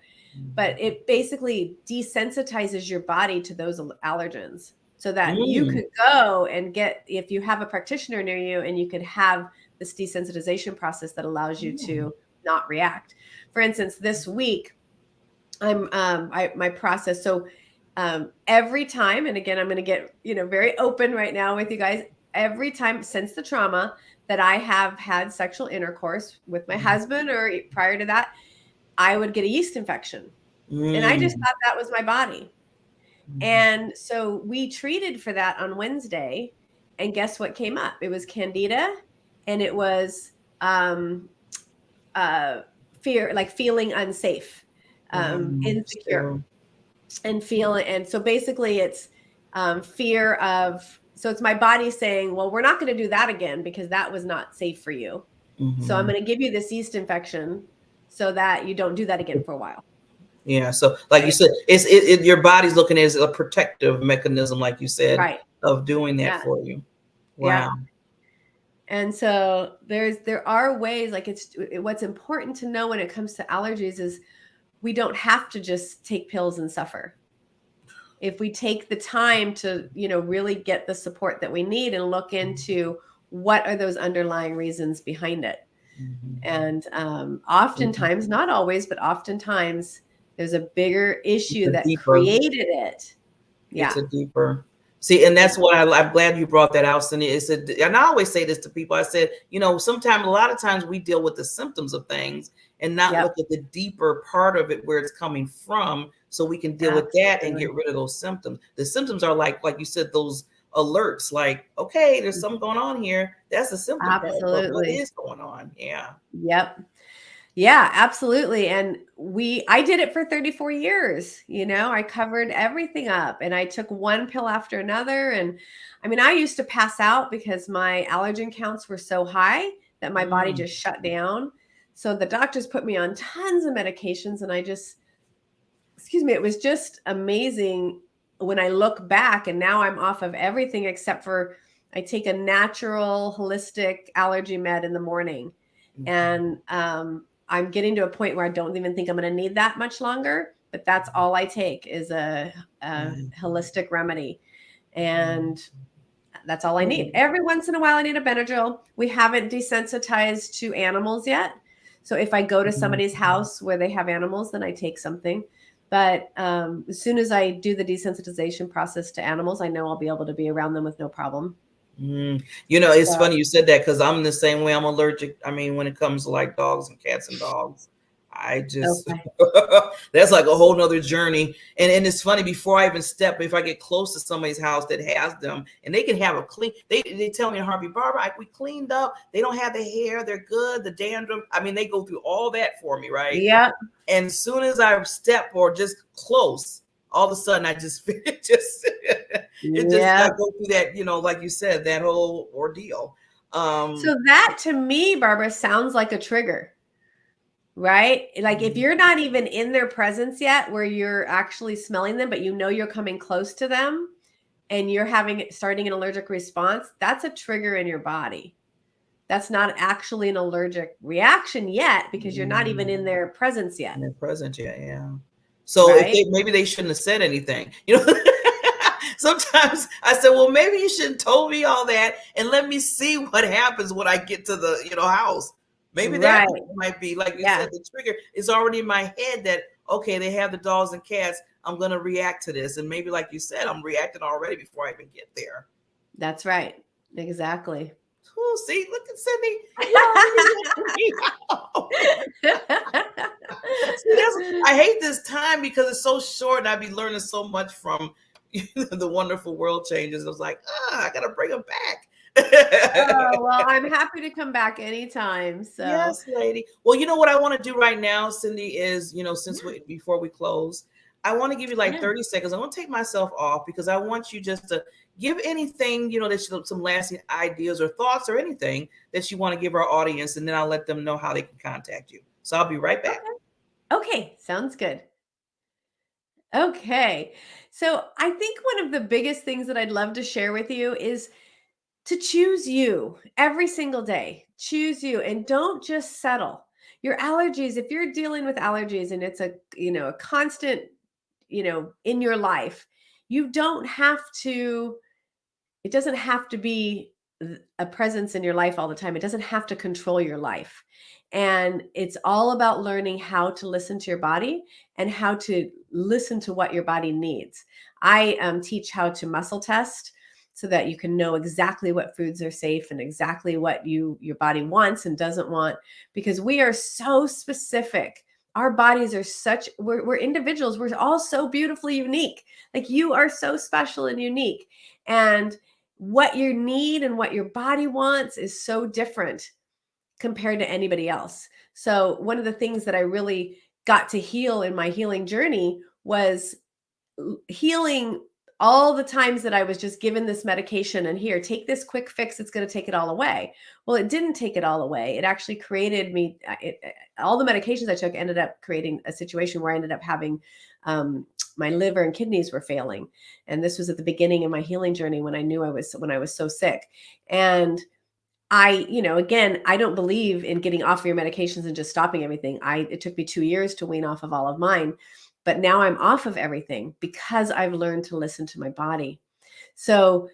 But it basically desensitizes your body to those allergens so that you could go and if you have a practitioner near you, and you could have this desensitization process that allows you to not react. For instance, this week, my process. So every time, and again, I'm going to get, very open right now with you guys. Every time since the trauma that I have had sexual intercourse with my husband, or prior to that, I would get a yeast infection. And I just thought that was my body. And so we treated for that on Wednesday. And guess what came up? It was candida, and it was fear, like feeling unsafe, insecure, and feeling. And so basically it's fear of, so it's my body saying, well, we're not going to do that again because that was not safe for you. So I'm going to give you this yeast infection so that you don't do that again for a while. Yeah. So like you said, it's your body's looking at it as a protective mechanism, like you said, of doing that for you. Wow. Yeah. And so there are ways, like what's important to know when it comes to allergies is we don't have to just take pills and suffer. If we take the time to, really get the support that we need and look into what are those underlying reasons behind it. And oftentimes, not always, but oftentimes there's a bigger issue that created it. Yeah. It's a deeper. See, and that's why I'm glad you brought that out, Cindy. And I always say this to people. I said, sometimes, a lot of times we deal with the symptoms of things and not look at the deeper part of it, where it's coming from, so we can deal with that and get rid of those symptoms. The symptoms are like you said, those alerts, like, okay, there's something going on here. That's a symptom. Absolutely. What is going on? Yeah. Yep. Yeah, absolutely. And I did it for 34 years. I covered everything up, and I took one pill after another. And I used to pass out because my allergen counts were so high that my body just shut down. So the doctors put me on tons of medications, and it was just amazing when I look back. And now I'm off of everything except for I take a natural holistic allergy med in the morning. And I'm getting to a point where I don't even think I'm going to need that much longer, but that's all I take is a holistic remedy. And that's all I need. Every once in a while, I need a Benadryl. We haven't desensitized to animals yet. So if I go to somebody's house where they have animals, then I take something. But as soon as I do the desensitization process to animals, I know I'll be able to be around them with no problem. It's funny you said that, because I'm the same way. I'm allergic. When it comes to like dogs and cats and dogs, I just, that's like a whole nother journey. And it's funny, before I even if I get close to somebody's house that has them, and they can have a clean, they tell me in Harvey, Barbara, we cleaned up. They don't have the hair. They're good. The dandruff. They go through all that for me. Right. Yeah. And as soon as I step or just close, all of a sudden I just go through that, like you said, that whole ordeal. So that to me, Barbara, sounds like a trigger, right? Like if you're not even in their presence yet, where you're actually smelling them, but you're coming close to them and you're starting an allergic response, that's a trigger in your body. that's not actually an allergic reaction yet because you're not even in their presence yet. In their presence yet, yeah. So Right? maybe they shouldn't have said anything. You know, sometimes I said, well, maybe you shouldn't have told me all that and let me see what happens when I get to the, house. Maybe that might be, like you said, the trigger is already in my head that, okay, they have the dogs and cats. I'm going to react to this. And maybe, like you said, I'm reacting already before I even get there. That's right. Exactly. Oh, see, look at Cindy. See, I hate this time because it's so short and I'd be learning so much from the wonderful world changes. I was like, I got to bring them back. Oh, well, I'm happy to come back anytime. So yes, lady. Well, you know what I want to do right now, Cindy, is, since before we close, I want to give you like 30 seconds. I want to take myself off because I want you just to give anything, that some lasting ideas or thoughts or anything that you want to give our audience, and then I'll let them know how they can contact you. So I'll be right back. Okay. Sounds good. Okay. So I think one of the biggest things that I'd love to share with you is to choose you every single day. Choose you and don't just settle. Your allergies, if you're dealing with allergies and it's a constant, in your life, it doesn't have to be a presence in your life all the time. It doesn't have to control your life. And it's all about learning how to listen to your body and how to listen to what your body needs. I teach how to muscle test so that you can know exactly what foods are safe and exactly what your body wants and doesn't want, because we are so specific. Our bodies are we're individuals. We're all so beautifully unique. Like, you are so special and unique. And what you need and what your body wants is so different compared to anybody else. So one of the things that I really got to heal in my healing journey was healing all the times that I was just given this medication and here, take this quick fix. It's going to take it all away. Well, it didn't take it all away. It actually created me. All the medications I took ended up creating a situation where I ended up having my liver and kidneys were failing. And this was at the beginning of my healing journey when I knew when I was so sick. And again, I don't believe in getting off of your medications and just stopping everything. It took me 2 years to wean off of all of mine. But now I'm off of everything because I've learned to listen to my body. So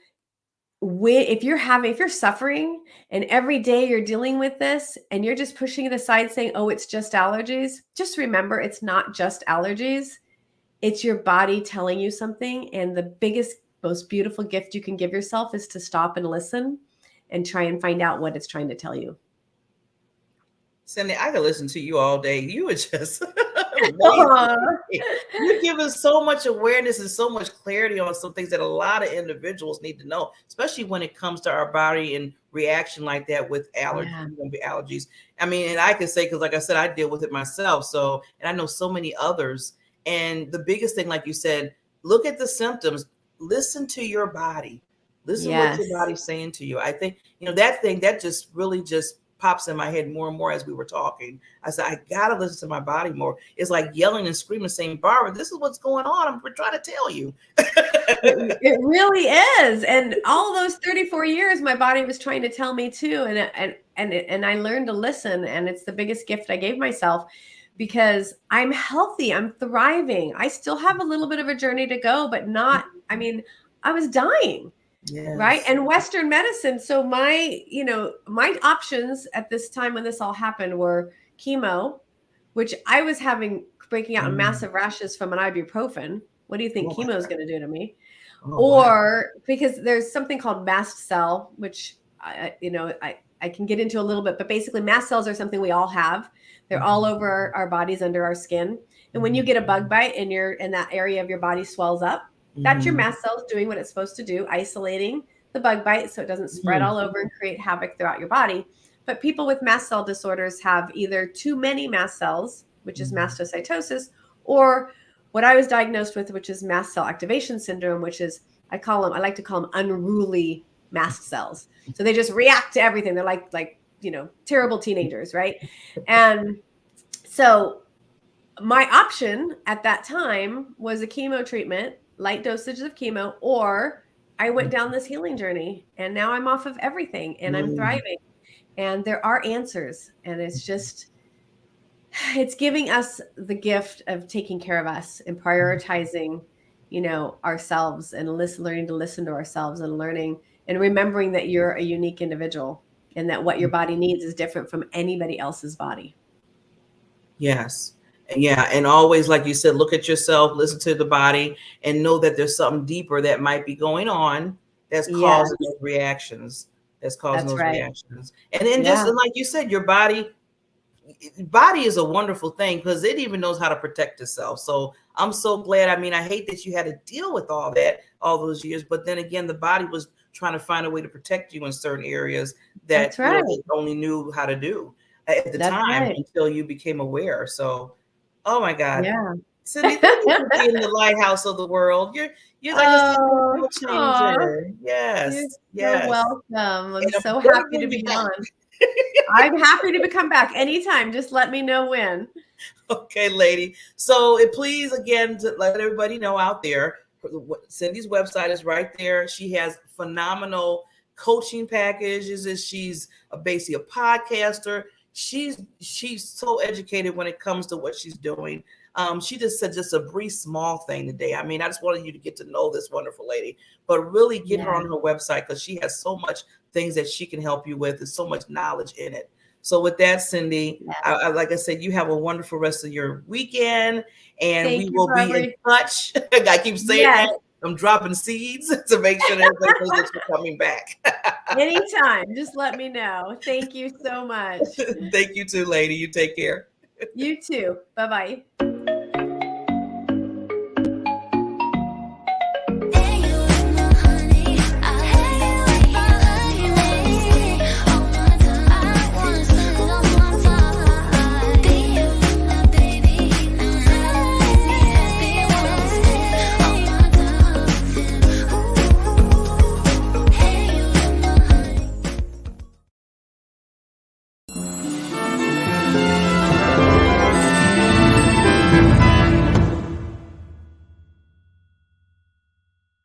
if you're suffering and every day you're dealing with this and you're just pushing it aside saying, oh, it's just allergies, just remember it's not just allergies. It's your body telling you something. And the biggest, most beautiful gift you can give yourself is to stop and listen and try and find out what it's trying to tell you. Cindy, I could listen to you all day. You were just you give us so much awareness and so much clarity on some things that a lot of individuals need to know, especially when it comes to our body and reaction like that with allergies. I mean, and I can say, because like I said, I deal with it myself. So, and I know so many others. And the biggest thing, like you said, look at the symptoms, listen to your body, listen to what your body's saying to you. I think, that thing that just really just pops in my head more and more as we were talking. I said, I got to listen to my body more. It's like yelling and screaming, saying, Barbara, this is what's going on. We're trying to tell you. It really is. And all those 34 years, my body was trying to tell me too. And I learned to listen. And it's the biggest gift I gave myself because I'm healthy. I'm thriving. I still have a little bit of a journey to go, but I was dying. Yes. Right. And Western medicine. So my options at this time when this all happened were chemo, which I was breaking out in massive rashes from an ibuprofen. What do you think chemo is going to do to me? Because there's something called mast cell, which I can get into a little bit, but basically mast cells are something we all have. They're all over our bodies, under our skin. And when you get a bug bite and that area of your body swells up, that's your mast cells doing what it's supposed to do, isolating the bug bite so it doesn't spread all over and create havoc throughout your body. But people with mast cell disorders have either too many mast cells, which is mastocytosis, or what I was diagnosed with, which is mast cell activation syndrome, which is, I like to call them unruly mast cells. So they just react to everything. They're like terrible teenagers, right? And so my option at that time was a chemo treatment, light dosages of chemo, or I went down this healing journey and now I'm off of everything and I'm thriving. And there are answers. And it's just, it's giving us the gift of taking care of us and prioritizing, you know, ourselves and learning to listen to ourselves and learning and remembering that you're a unique individual and that what your body needs is different from anybody else's body. Yes. Yeah. And always, like you said, look at yourself, listen to the body, and know that there's something deeper that might be going on that's causing those reactions. That's causing those reactions. And then just like you said, your body is a wonderful thing because it even knows how to protect itself. So I'm so glad. I mean, I hate that you had to deal with all that all those years, but then again, the body was trying to find a way to protect you in certain areas that it only knew how to do at the time until you became aware. So, oh my God. Yeah. Cindy, thank you for being the lighthouse of the world. You're like a changer. Yes. You're so welcome. I'm so happy to be on. I'm happy to come back anytime. Just let me know when. Okay, lady. So please, again, to let everybody know out there, Cindy's website is right there. She has phenomenal coaching packages. She's basically a podcaster. She's so educated when it comes to what she's doing. She just said just a brief, small thing today. I mean, I just wanted you to get to know this wonderful lady, but really get her on her website because she has so much things that she can help you with. There's so much knowledge in it. So with that, Cindy, I like I said, you have a wonderful rest of your weekend, and we will be in touch. I keep saying that. I'm dropping seeds to make sure that everybody knows that you're coming back. Anytime. Just let me know. Thank you so much. Thank you too, lady. You take care. You too. Bye-bye.